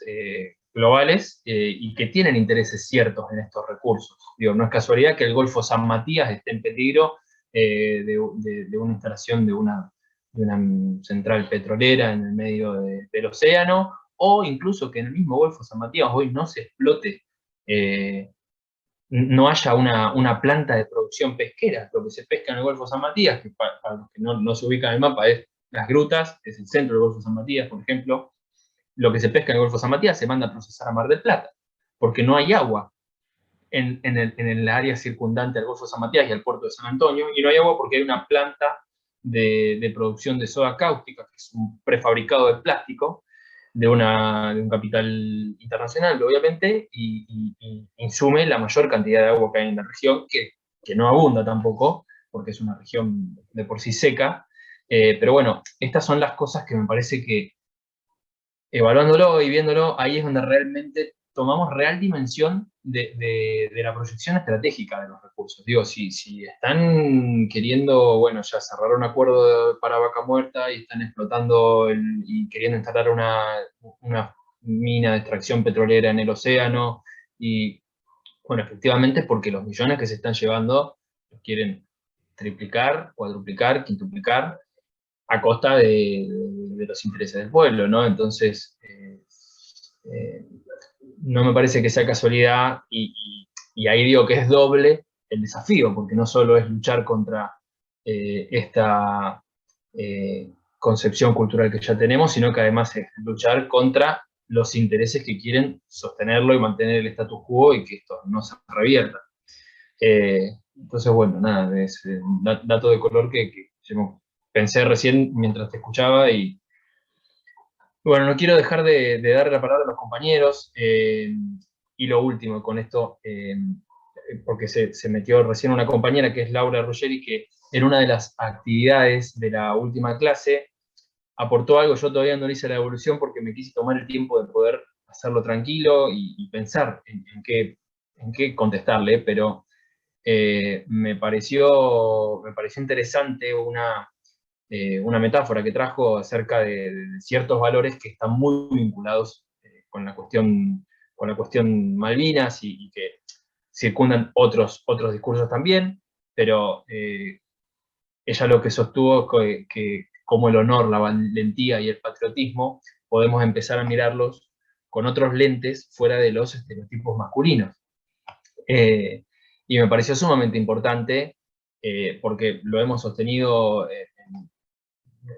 globales y que tienen intereses ciertos en estos recursos. Digo, no es casualidad que el Golfo San Matías esté en peligro de una instalación de una central petrolera en el medio del océano, o incluso que en el mismo Golfo San Matías hoy no se explote, no haya una planta de producción pesquera. Lo que se pesca en el Golfo San Matías, que para los que no se ubican en el mapa, es las grutas, es el centro del Golfo San Matías, por ejemplo. Lo que se pesca en el Golfo San Matías se manda a procesar a Mar del Plata, porque no hay agua en el área circundante al Golfo San Matías y al puerto de San Antonio, y no hay agua porque hay una planta de producción de soda cáustica, que es un prefabricado de plástico, de un capital internacional, obviamente, y insume la mayor cantidad de agua que hay en la región, que no abunda tampoco, porque es una región de por sí seca. Pero bueno, estas son las cosas que me parece que, evaluándolo y viéndolo, ahí es donde realmente tomamos real dimensión de la proyección estratégica de los recursos. Digo, si están queriendo, bueno, ya cerrar un acuerdo para Vaca Muerta y están explotando y queriendo instalar una mina de extracción petrolera en el océano, y bueno, efectivamente porque los millones que se están llevando los quieren triplicar, cuadruplicar, quintuplicar, a costa de los intereses del pueblo, ¿no? Entonces, no me parece que sea casualidad, y ahí digo que es doble el desafío, porque no solo es luchar contra esta concepción cultural que ya tenemos, sino que además es luchar contra los intereses que quieren sostenerlo y mantener el status quo y que esto no se revierta. Entonces, bueno, nada, es un dato de color que yo pensé recién mientras te escuchaba. Y bueno, no quiero dejar de darle la palabra a los compañeros. Y lo último con esto, porque se metió recién una compañera que es Laura Ruggeri, que en una de las actividades de la última clase aportó algo. Yo todavía no hice la devolución porque me quise tomar el tiempo de poder hacerlo tranquilo y pensar en qué contestarle, pero me pareció interesante una metáfora que trajo acerca de ciertos valores que están muy vinculados con la cuestión Malvinas, y que circundan otros discursos también, pero ella lo que sostuvo que como el honor, la valentía y el patriotismo podemos empezar a mirarlos con otros lentes fuera de los estereotipos masculinos. Y me pareció sumamente importante, porque lo hemos sostenido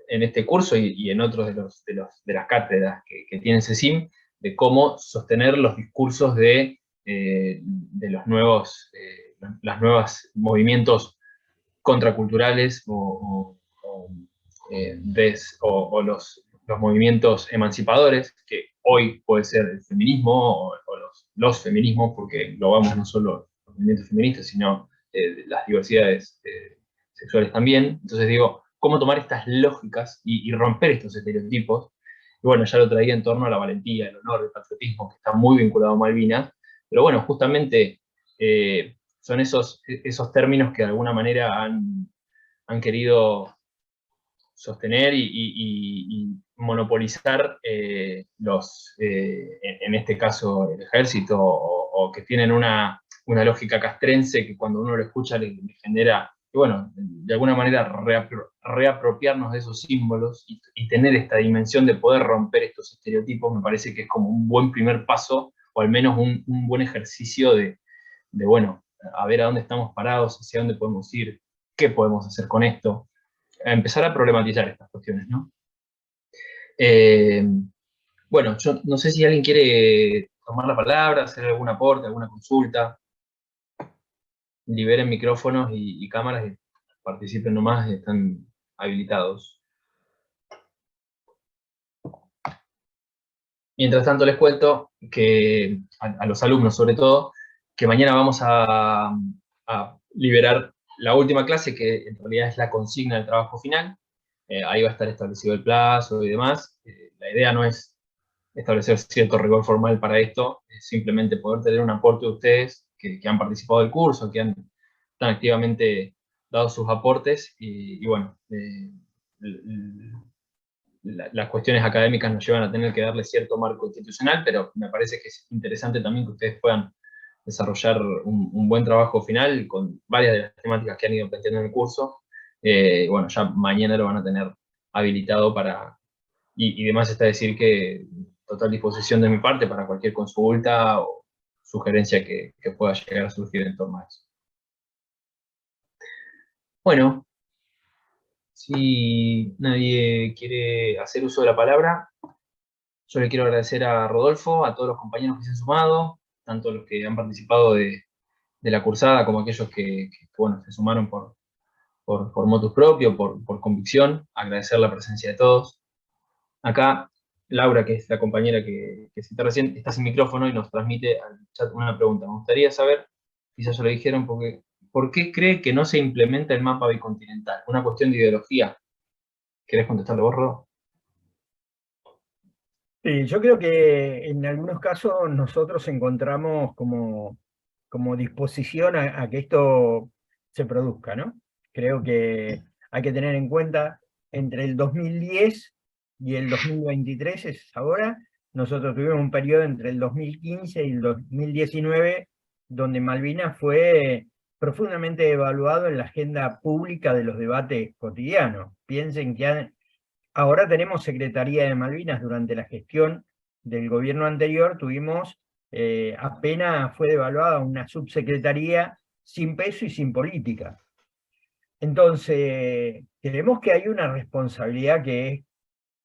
en este curso y en otros de las cátedras que tiene CECIM, de cómo sostener los discursos de los nuevos movimientos contraculturales los movimientos emancipadores, que hoy puede ser el feminismo o los feminismos, porque lo vamos no solo los movimientos feministas, sino las diversidades sexuales también. Entonces digo, cómo tomar estas lógicas y romper estos estereotipos. Y bueno, ya lo traía en torno a la valentía, el honor, el patriotismo, que está muy vinculado a Malvinas, pero bueno, justamente son esos términos que de alguna manera han querido sostener y monopolizar en este caso el ejército, o que tienen una una lógica castrense que cuando uno lo escucha le genera, y bueno, de alguna manera reapropiarnos de esos símbolos y tener esta dimensión de poder romper estos estereotipos, me parece que es como un buen primer paso, o al menos un buen ejercicio bueno, a ver a dónde estamos parados, hacia dónde podemos ir, qué podemos hacer con esto, a empezar a problematizar estas cuestiones, ¿no? Eh, bueno, yo no sé si alguien quiere tomar la palabra, hacer algún aporte, alguna consulta. Liberen micrófonos y cámaras y participen nomás, están habilitados. Mientras tanto les cuento que a los alumnos sobre todo, que mañana vamos a liberar la última clase, que en realidad es la consigna del trabajo final. Ahí va a estar establecido el plazo y demás. La idea no es establecer cierto rigor formal para esto, es simplemente poder tener un aporte de ustedes que han participado del curso, que han tan activamente dado sus aportes y bueno, las cuestiones académicas nos llevan a tener que darle cierto marco institucional, pero me parece que es interesante también que ustedes puedan desarrollar un buen trabajo final con varias de las temáticas que han ido planteando en el curso. Bueno, ya mañana lo van a tener habilitado para, y demás está decir que total disposición de mi parte para cualquier consulta o sugerencia que pueda llegar a surgir en torno a eso. Bueno, si nadie quiere hacer uso de la palabra, yo le quiero agradecer a Rodolfo, a todos los compañeros que se han sumado, tanto los que han participado de la cursada como aquellos bueno, se sumaron por motus propio, por convicción. Agradecer la presencia de todos. Acá, Laura, que es la compañera que cité recién, está sin micrófono y nos transmite al chat una pregunta. Me gustaría saber, quizás ya lo dijeron, ¿por qué cree que no se implementa el mapa bicontinental? Una cuestión de ideología. ¿Querés contestarle vos, Ro?
Sí, yo creo que en algunos casos nosotros encontramos como disposición a que esto se produzca, ¿no? Creo que hay que tener en cuenta entre el 2010 y el 2023, es ahora, nosotros tuvimos un periodo entre el 2015 y el 2019 donde Malvinas fue profundamente evaluado en la agenda pública de los debates cotidianos. Piensen que ahora tenemos Secretaría de Malvinas. Durante la gestión del gobierno anterior tuvimos, apenas fue devaluada una subsecretaría sin peso y sin política. Entonces, creemos que hay una responsabilidad que es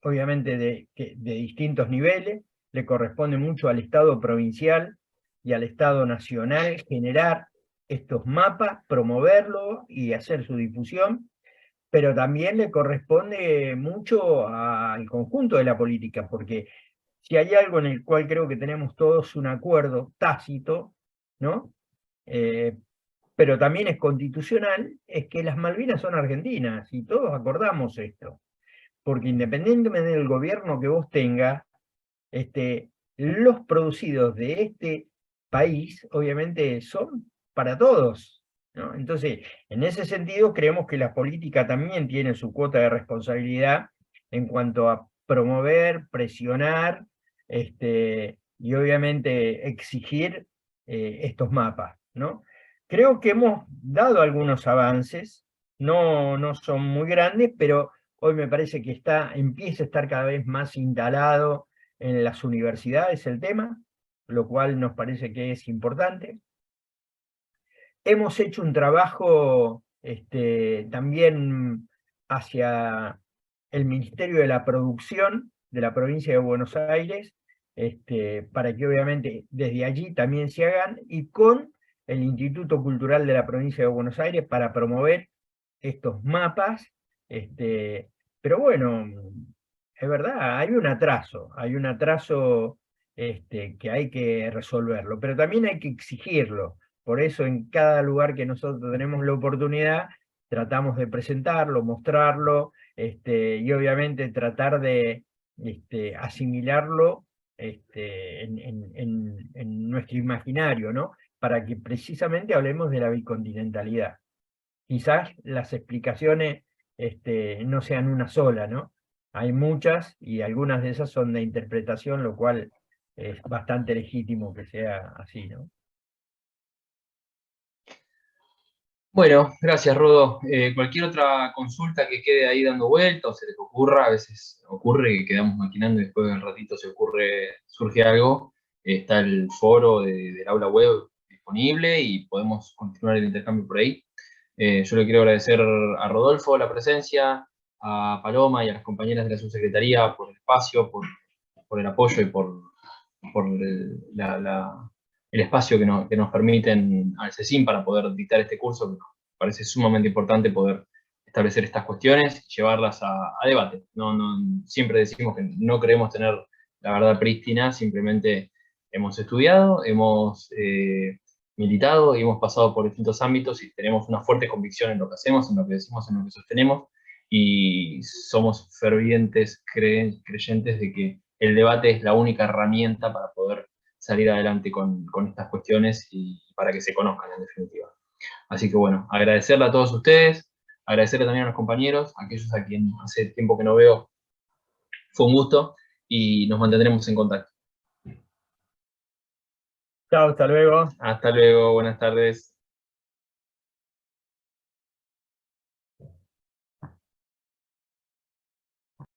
obviamente de distintos niveles, le corresponde mucho al Estado provincial y al Estado nacional generar estos mapas, promoverlos y hacer su difusión, pero también le corresponde mucho al conjunto de la política, porque si hay algo en el cual creo que tenemos todos un acuerdo tácito, ¿no? Eh, pero también es constitucional, es que las Malvinas son argentinas, y todos acordamos esto, porque independientemente del gobierno que vos tengas, los producidos de este país, obviamente, son para todos, ¿no? Entonces, en ese sentido, creemos que la política también tiene su cuota de responsabilidad en cuanto a promover, presionar, y obviamente exigir estos mapas, ¿no? Creo que hemos dado algunos avances, no son muy grandes, pero hoy me parece que empieza a estar cada vez más instalado en las universidades el tema, lo cual nos parece que es importante. Hemos hecho un trabajo también hacia el Ministerio de la Producción de la provincia de Buenos Aires, para que obviamente desde allí también se hagan, y con el Instituto Cultural de la provincia de Buenos Aires para promover estos mapas, pero bueno, es verdad, hay un atraso que hay que resolverlo, pero también hay que exigirlo. Por eso en cada lugar que nosotros tenemos la oportunidad, tratamos de presentarlo, mostrarlo, y obviamente tratar de asimilarlo en nuestro imaginario, ¿no? Para que precisamente hablemos de la bicontinentalidad. Quizás las explicaciones no sean una sola, ¿no? Hay muchas y algunas de esas son de interpretación, lo cual es bastante legítimo que sea así, ¿no?
Bueno, gracias, Rodo. Cualquier otra consulta que quede ahí dando vuelta o se les ocurra, a veces ocurre que quedamos maquinando y después de un ratito surge algo, está el foro del aula web disponible y podemos continuar el intercambio por ahí. Yo le quiero agradecer a Rodolfo la presencia, a Paloma y a las compañeras de la subsecretaría por el espacio, por el apoyo y por el espacio que nos permiten al CECIM para poder dictar este curso, que nos parece sumamente importante poder establecer estas cuestiones y llevarlas a debate. Siempre decimos que no queremos tener la verdad prístina, simplemente hemos estudiado, hemos militado y hemos pasado por distintos ámbitos y tenemos una fuerte convicción en lo que hacemos, en lo que decimos, en lo que sostenemos, y somos fervientes creyentes de que el debate es la única herramienta para poder salir adelante con estas cuestiones y para que se conozcan en definitiva. Así que bueno, agradecerle a todos ustedes, agradecerle también a los compañeros, a aquellos a quien hace tiempo que no veo, fue un gusto y nos mantendremos en contacto.
Chao, hasta luego.
Hasta luego, buenas tardes.